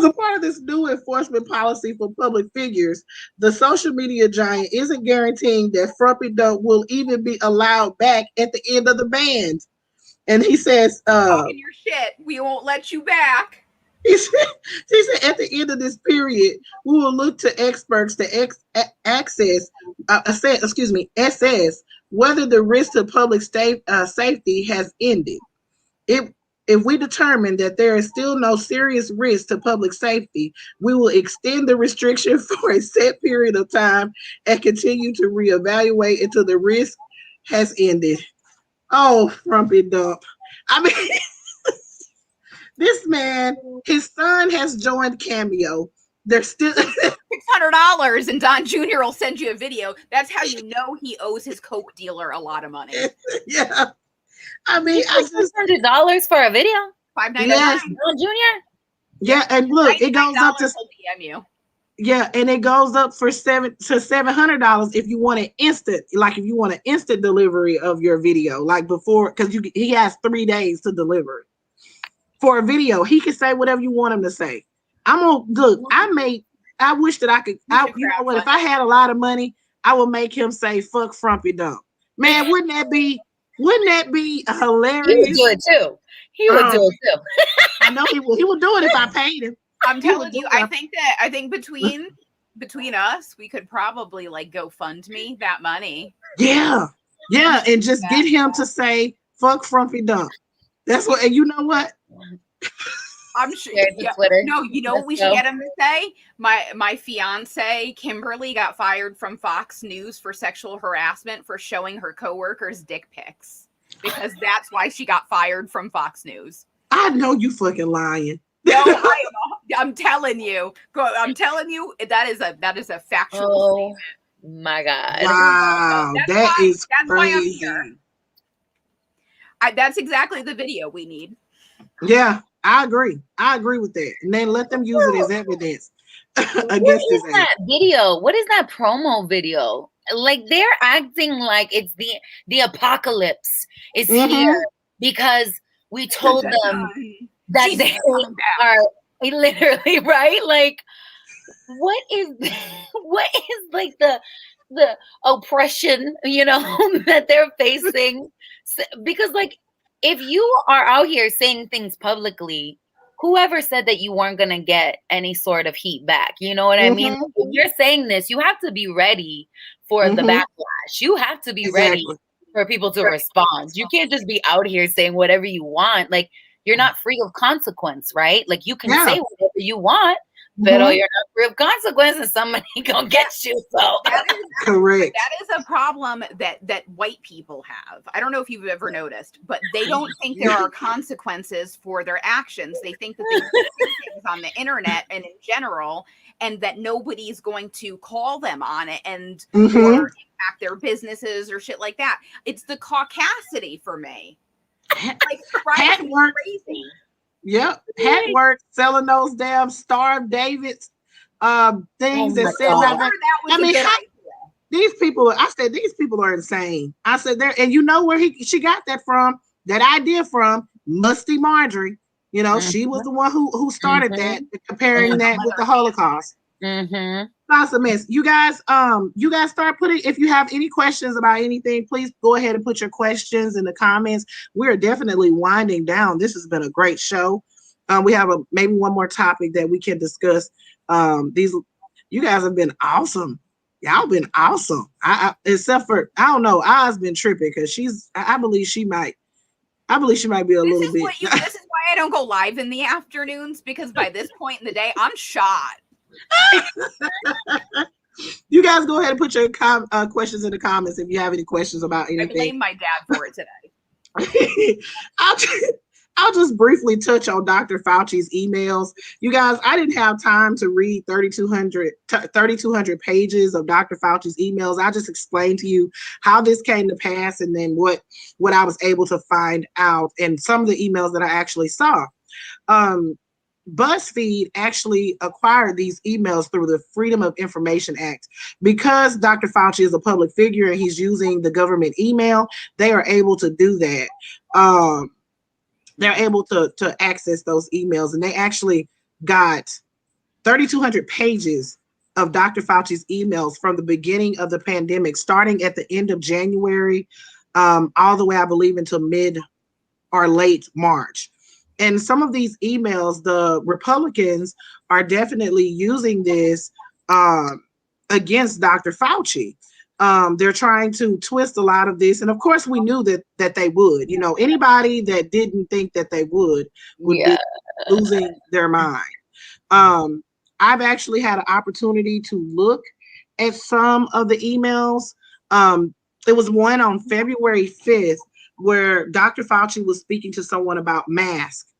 a part of this new enforcement policy for public figures, the social media giant isn't guaranteeing that Frumpy Dump will even be allowed back at the end of the ban. And he says, talking your shit, we won't let you back. He said at the end of this period, we will look to experts to assess whether the risk to public safety has ended. If we determine that there is still no serious risk to public safety, we will extend the restriction for a set period of time and continue to reevaluate until the risk has ended. Oh, Frumpy Dump. I mean, this man, his son has joined Cameo. They're still $600, and Don Jr. will send you a video. That's how you know he owes his coke dealer a lot of money. Yeah, I mean, $600 for a video. $5.99. Yes. Don Jr. Yeah, and look, it goes up to DM you. Yeah, and it goes up for $700 if you want an instant, like if you want an instant delivery of your video, like before, because he has 3 days to deliver it. For a video, he can say whatever you want him to say. I'm gonna look. I wish that I could. You know what? If I had a lot of money, I would make him say "fuck Frumpy Dump." Man, wouldn't that be hilarious? He would do it too. He would do it too. I know he will. He would do it if I paid him. I'm telling you, I think between us, we could probably like GoFundMe that money. Yeah, and just get him to say "fuck Frumpy Dump." That's what. And you know what? I'm sure. Yeah. Twitter. No, you know what we should get him to say? My fiance Kimberly got fired from Fox News for sexual harassment for showing her coworkers dick pics, because that's why she got fired from Fox News. I know you fucking lying. No, I'm telling you. I'm telling you that is a factual statement. My God! Wow, that's crazy. Why I'm here. That's exactly the video we need. Yeah, I agree with that. And then let them use it as evidence against What is that video? What is that promo video? Like they're acting like it's the apocalypse is here because we told them that they are literally right. Like what is like the oppression, that they're facing? Because like if you are out here saying things publicly, whoever said that you weren't going to get any sort of heat back? You know what I mean? If you're saying this, you have to be ready for the backlash. You have to be ready for people to respond. You can't just be out here saying whatever you want. Like you're not free of consequence, right? Like you can say whatever you want, but you're not free of consequence and somebody gonna get you. So correct. That is a problem that white people have. I don't know if you've ever noticed, but they don't think there are consequences for their actions. They think that they do things on the internet and in general, and that nobody's going to call them on it and or impact their businesses or shit like that. It's the caucasity for me. Like hat work. Crazy. Yep, hat work, selling those damn Star of David's things that said that. I mean, these people. I said these people are insane. I said there, and you know where she got that from? That idea from Musty Marjorie. You know, she was the one who started that, comparing that with the Holocaust. That's a mess. You guys start putting, if you have any questions about anything, please go ahead and put your questions in the comments. We're definitely winding down. This has been a great show. We have maybe one more topic that we can discuss. You guys have been awesome. Y'all been awesome. Except for, I don't know, Oz been tripping because I believe she might be a little bit. This is why I don't go live in the afternoons, because by this point in the day, I'm shot. You guys go ahead and put your questions in the comments if you have any questions about anything. I blame my dad for it today. I'll just briefly touch on Dr. Fauci's emails. You guys, I didn't have time to read 3,200 pages of Dr. Fauci's emails. I just explained to you how this came to pass and then what I was able to find out and some of the emails that I actually saw. BuzzFeed actually acquired these emails through the Freedom of Information Act. Because Dr. Fauci is a public figure and he's using the government email, they are able to do that. They're able to access those emails, and they actually got 3,200 pages of Dr. Fauci's emails from the beginning of the pandemic, starting at the end of January, all the way, I believe, until mid or late March. And some of these emails, the Republicans are definitely using this against Dr. Fauci. They're trying to twist a lot of this. And of course, we knew that they would. You know, anybody that didn't think that they would be losing their mind. I've actually had an opportunity to look at some of the emails. There was one on February 5th where Dr. Fauci was speaking to someone about masks.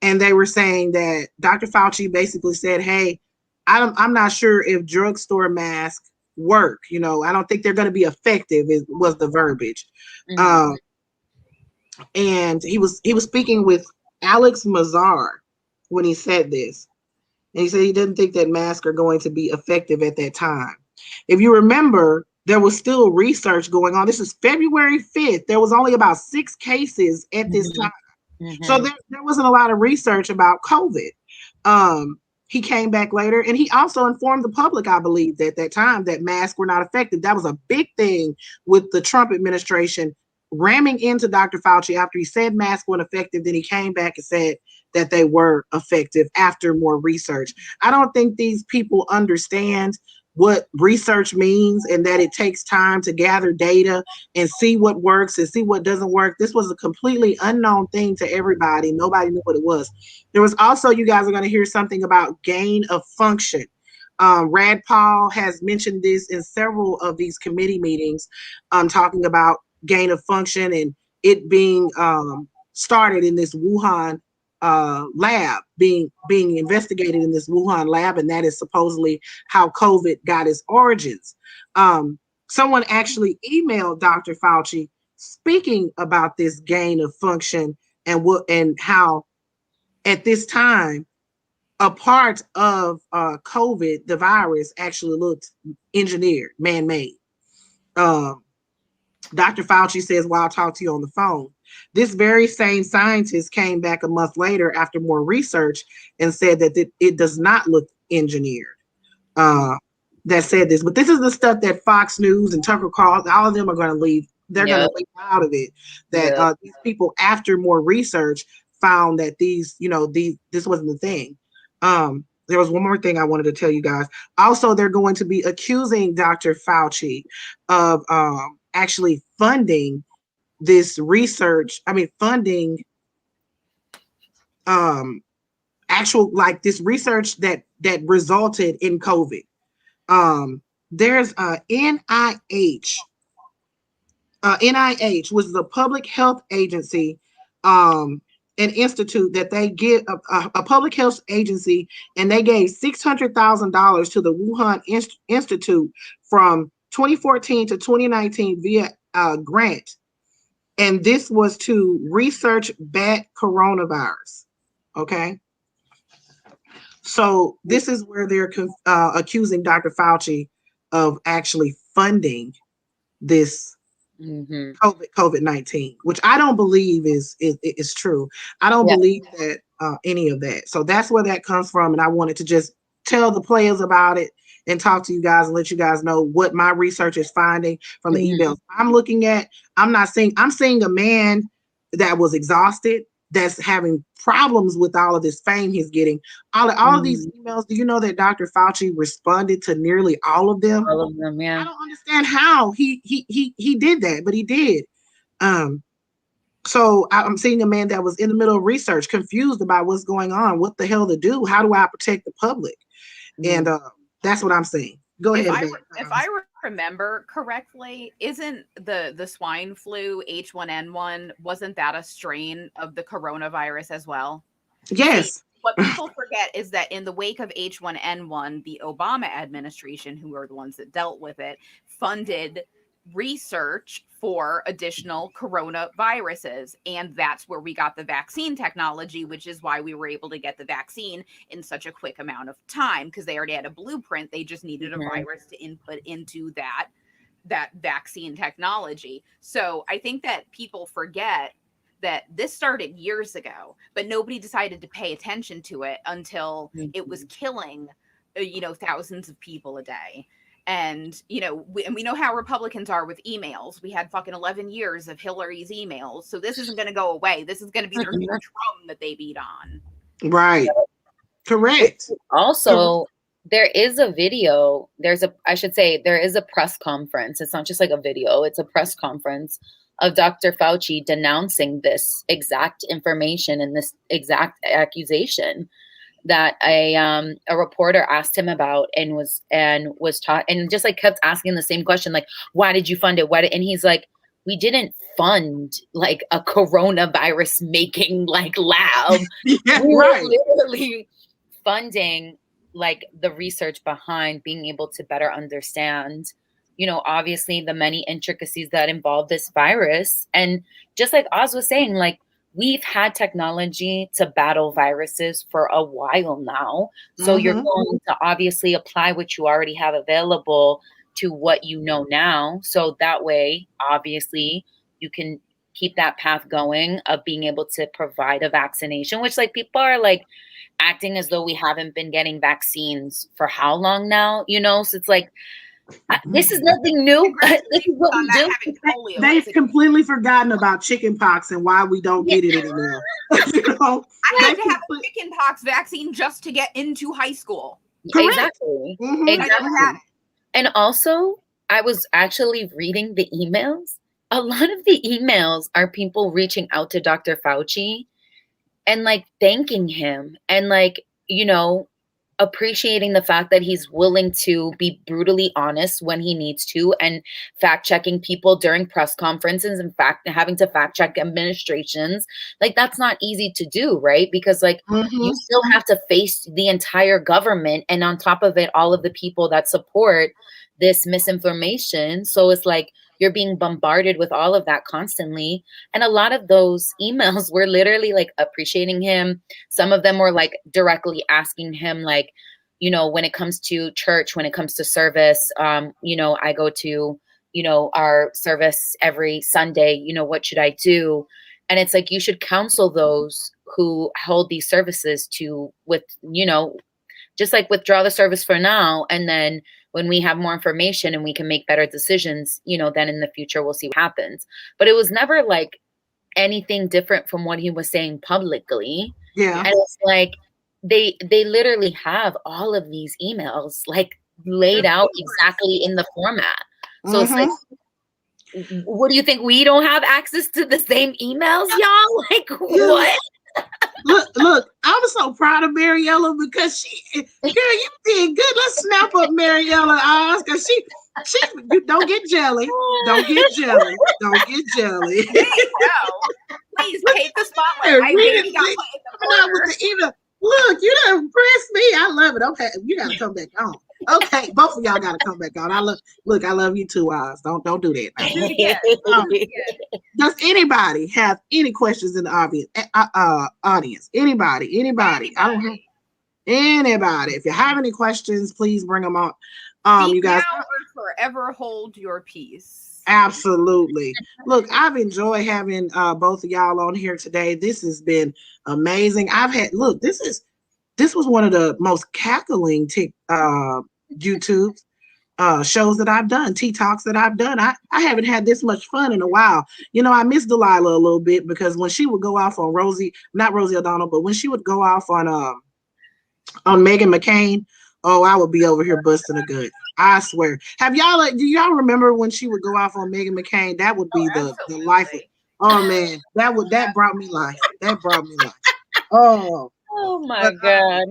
And they were saying that Dr. Fauci basically said, hey, I'm not sure if drugstore masks work. You know, I don't think they're going to be effective, was the verbiage. And he was speaking with Alex Mazar when he said this. And he said he didn't think that masks are going to be effective at that time. If you remember, there was still research going on. This is February 5th. There was only about 6 cases at this time. So there wasn't a lot of research about COVID. He came back later, and he also informed the public, I believe, at that time that masks were not effective. That was a big thing with the Trump administration ramming into Dr. Fauci after he said masks weren't effective. Then he came back and said that they were effective after more research. I don't think these people understand what research means and that it takes time to gather data and see what works and see what doesn't work. This was a completely unknown thing to everybody. Nobody knew what it was. There was also, you guys are going to hear something about gain of function. Rad Paul has mentioned this in several of these committee meetings, talking about gain of function and it being started in this Wuhan lab, being investigated in this Wuhan lab, and that is supposedly how COVID got its origins. Someone actually emailed Dr. Fauci speaking about this gain of function and how at this time a part of COVID, the virus, actually looked engineered, man-made. Dr. Fauci says, while I talk to you on the phone, this very same scientist came back a month later after more research and said that it does not look engineered. That said this, but this is the stuff that Fox News and Tucker Carlson, all of them are going to leave. They're going to leave out of it. That these people, after more research, found that this wasn't the thing. There was one more thing I wanted to tell you guys. Also, they're going to be accusing Dr. Fauci of actually funding this research. I mean, funding actual like this research that resulted in COVID. There's a NIH. NIH was the public health agency, an institute that they give a public health agency, and they gave $600,000 to the Wuhan Institute from 2014 to 2019 via a grant. And this was to research bat coronavirus. Okay. So this is where they're accusing Dr. Fauci of actually funding this COVID-19, which I don't believe is true. I don't believe that any of that. So that's where that comes from. And I wanted to just tell the players about it and talk to you guys and let you guys know what my research is finding from the emails I'm looking at. I'm seeing a man that was exhausted, that's having problems with all of this fame he's getting. All of these emails, do you know that Dr. Fauci responded to nearly all of them? All of them, yeah. I don't understand how he did that, but he did. So I'm seeing a man that was in the middle of research, confused about what's going on, what the hell to do, how do I protect the public? And that's what I'm saying. Go ahead. If I remember correctly, isn't the swine flu H1N1, wasn't that a strain of the coronavirus as well? Yes. See, what people forget is that in the wake of H1N1, the Obama administration, who are the ones that dealt with it, funded research for additional coronaviruses. And that's where we got the vaccine technology, which is why we were able to get the vaccine in such a quick amount of time, because they already had a blueprint. They just needed a virus to input into that vaccine technology. So I think that people forget that this started years ago, but nobody decided to pay attention to it until it was killing, thousands of people a day. And, we know how Republicans are with emails. We had fucking 11 years of Hillary's emails. So this isn't going to go away. This is going to be their new drum that they beat on. Right. Correct. Also, there is a video. There is a press conference. It's not just like a video. It's a press conference of Dr. Fauci denouncing this exact information and this exact accusation that a reporter asked him about and was taught, and just like kept asking the same question, like, why did you fund it? And he's like, we didn't fund like a coronavirus making like lab. We were literally funding like the research behind being able to better understand, obviously the many intricacies that involve this virus. And just like Oz was saying, like, we've had technology to battle viruses for a while now. So you're going to obviously apply what you already have available to what you know now. So that way, obviously, you can keep that path going of being able to provide a vaccination, which like people are like acting as though we haven't been getting vaccines for how long now, you know? So it's like, this is nothing new. This is what we do. They've completely forgotten about chickenpox and why we don't get it anymore. You know? I had to have a chickenpox vaccine just to get into high school. Exactly. Exactly. And also, I was actually reading the emails. A lot of the emails are people reaching out to Dr. Fauci and like thanking him and like, you know, appreciating the fact that he's willing to be brutally honest when he needs to and fact checking people during press conferences and having to fact check administrations. Like that's not easy to do, right? Because like you still have to face the entire government and on top of it, all of the people that support this misinformation. So it's like you're being bombarded with all of that constantly. And a lot of those emails were literally like appreciating him. Some of them were like directly asking him, like, you know, when it comes to church, when it comes to service, you know, I go to, you know, our service every Sunday, you know, what should I do? And it's like, you should counsel those who hold these services to, with, you know, just like withdraw the service for now. And then when we have more information and we can make better decisions, you know, then in the future, we'll see what happens. But it was never like anything different from what he was saying publicly. Yeah. And it's like, they literally have all of these emails like laid out exactly in the format. So it's like, what do you think? We don't have access to the same emails, y'all? Like what? Look, I was so proud of Mariella because girl, you did good. Let's snap up Mariella eyes because you don't get jelly. Don't get jelly. Don't get jelly. Please take the spotlight. I really got with the email. Look, you done impressed me. I love it. Okay, you gotta come back on. Okay, both of y'all gotta come back on. I love you too, Oz. Don't do that. Does anybody have any questions in the audience? Anybody? I don't have anybody. If you have any questions, please bring them on. You guys now or forever hold your peace. Absolutely. Look, I've enjoyed having both of y'all on here today. This has been amazing. This was one of the most cackling YouTube shows that I've done, TikToks that I've done. I haven't had this much fun in a while. You know, I miss Delilah a little bit because when she would go off on not Rosie O'Donnell, but when she would go off on Meghan McCain, oh, I would be over here busting a gut. I swear. Do y'all remember when she would go off on Meghan McCain? That would be the life of, oh man, that brought me life. That brought me life. Oh my God.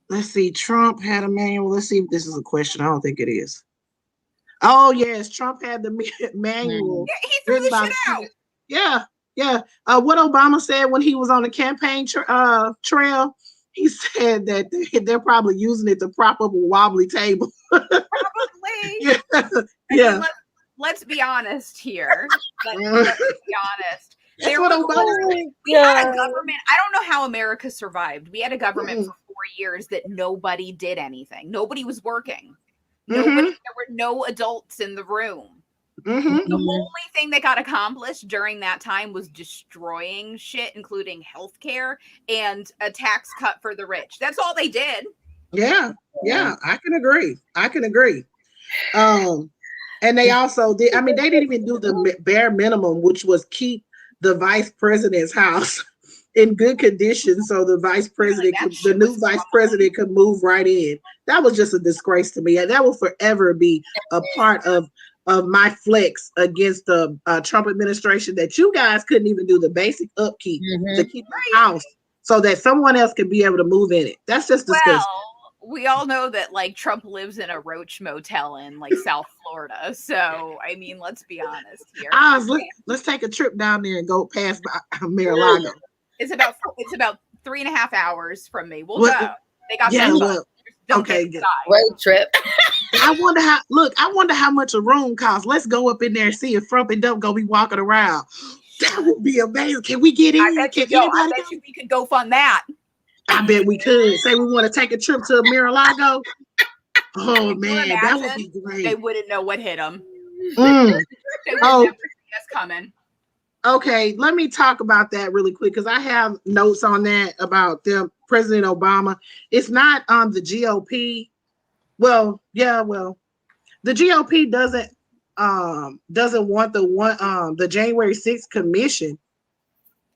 Let's see. Trump had a manual. Let's see if this is a question. I don't think it is. Oh yes, Trump had the manual. Yeah, he threw the shit out. Yeah. What Obama said when he was on the campaign trail. He said that they're probably using it to prop up a wobbly table. Probably. Yeah. Let's be honest here. Let's be honest. We had a government. I don't know how America survived. We had a government for 4 years that nobody did anything. Nobody was working. There were no adults in the room. The only thing that got accomplished during that time was destroying shit, including healthcare and a tax cut for the rich. That's all they did. Yeah, I can agree. And they also did. I mean, they didn't even do the bare minimum, which was keep the vice president's house in good condition, so the vice president, the new vice president, could move right in. That was just a disgrace to me, and that will forever be a part of my flex against the Trump administration, that you guys couldn't even do the basic upkeep to keep the house so that someone else could be able to move in it. That's just disgusting. Well, we all know that like Trump lives in a roach motel in like South Florida. So I mean, let's be honest here. Let's take a trip down there and go past Mar-a-Lago. It's about 3.5 hours from me. We'll go. They got okay, road trip. I wonder how much a room costs. Let's go up in there and see if Trump and Dump gonna be walking around. That would be amazing. Can we get in? I bet you we could go fund that. I bet we could. Say we want to take a trip to Mar-a-Lago. Oh man, that would be great. They wouldn't know what hit them. They would never see us coming. Okay, let me talk about that really quick because I have notes on that about them, President Obama. It's not on the GOP. The GOP doesn't want the January 6th commission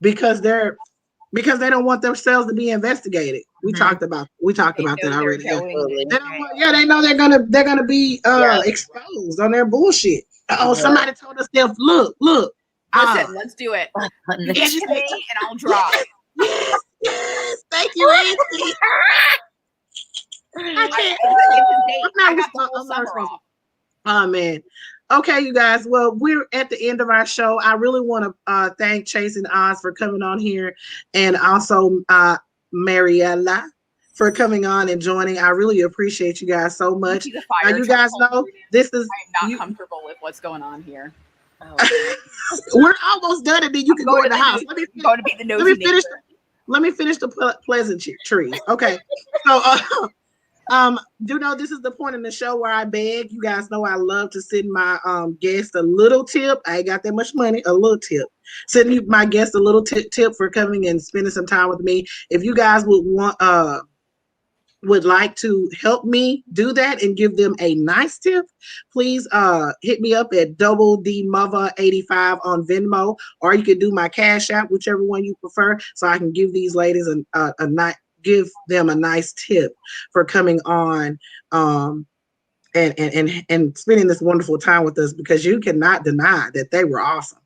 because they don't want themselves to be investigated. We talked about that already. They know they're gonna be exposed on their bullshit. Somebody told us they'll look. Listen, let's do it. You get me and I'll drop. Yes. Thank you, Anthony. Oh man. Okay, you guys. Well, we're at the end of our show. I really want to thank Chasing Oz for coming on here, and also Mariella for coming on and joining. I really appreciate you guys so much. You guys know this is. I'm not comfortable with what's going on here. We're almost done, and then you can go in the house. Let me finish the pleasantries. Okay, so do know this is the point in the show where I beg. You guys know I love to send my guests a little tip. I ain't got that much money. A little tip. Send my guests a little tip for coming and spending some time with me. If you guys would like to help me do that and give them a nice tip, please hit me up at Double D Mother 85 on Venmo, or you could do my Cash App, whichever one you prefer, so I can give these ladies give them a nice tip for coming on and spending this wonderful time with us, because you cannot deny that they were awesome.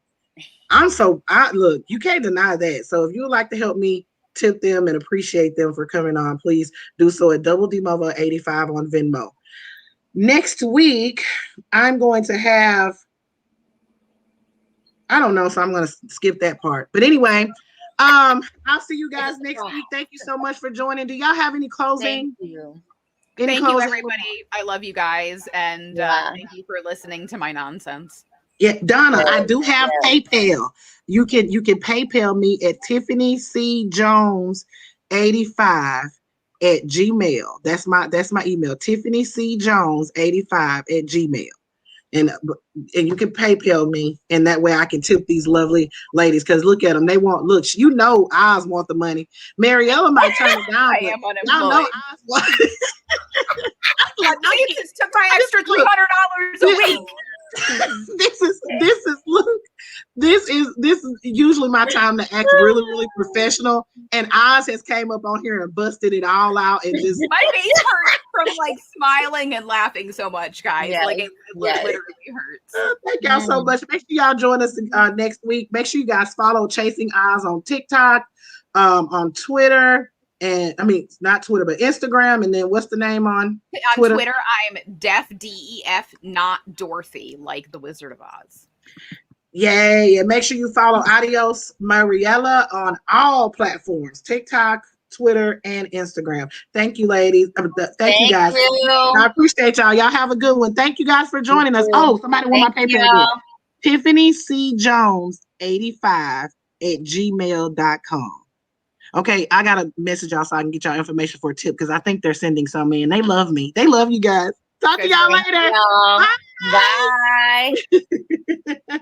Look, you can't deny that. So if you would like to help me tip them and appreciate them for coming on, please do so at Double D Mother 85 on Venmo. Next week, I'm going to have, I don't know, so I'm going to skip that part. But anyway, I'll see you guys next week. Thank you so much for joining. Do y'all have any closing? Thank you, everybody. I love you guys, and thank you for listening to my nonsense. Yeah, Donna, I do have PayPal. You can PayPal me at Tiffany C. Jones 85 at Gmail. That's my email. Tiffany C. Jones 85 at Gmail. And you can PayPal me, and that way I can tip these lovely ladies, because look at them. They want, look, Oz want the money. Mariella might turn it down. I am unemployed. Y'all know Oz want it. I just took my extra $300 a week. This is usually my time to act really, really professional, and Oz has came up on here and busted it all out, and just my face hurts from like smiling and laughing so much, guys. It literally hurts. Thank y'all so much. Make sure y'all join us next week. Make sure you guys follow Chasing Oz on TikTok, on Twitter. And I mean, not Twitter, but Instagram. And then what's the name on Twitter? On Twitter, I'm Def, DEF, not Dorothy, like the Wizard of Oz. Yay. And make sure you follow Adios Mariella on all platforms, TikTok, Twitter, and Instagram. Thank you, ladies. Thank you, guys. I appreciate y'all. Y'all have a good one. Thank you guys for joining us. Oh, somebody want my PayPal again. Tiffany C. Jones 85 at gmail.com. Okay, I gotta message y'all so I can get y'all information for a tip, because I think they're sending some in. They love me. They love you guys. Talk to y'all later. Bye. Bye.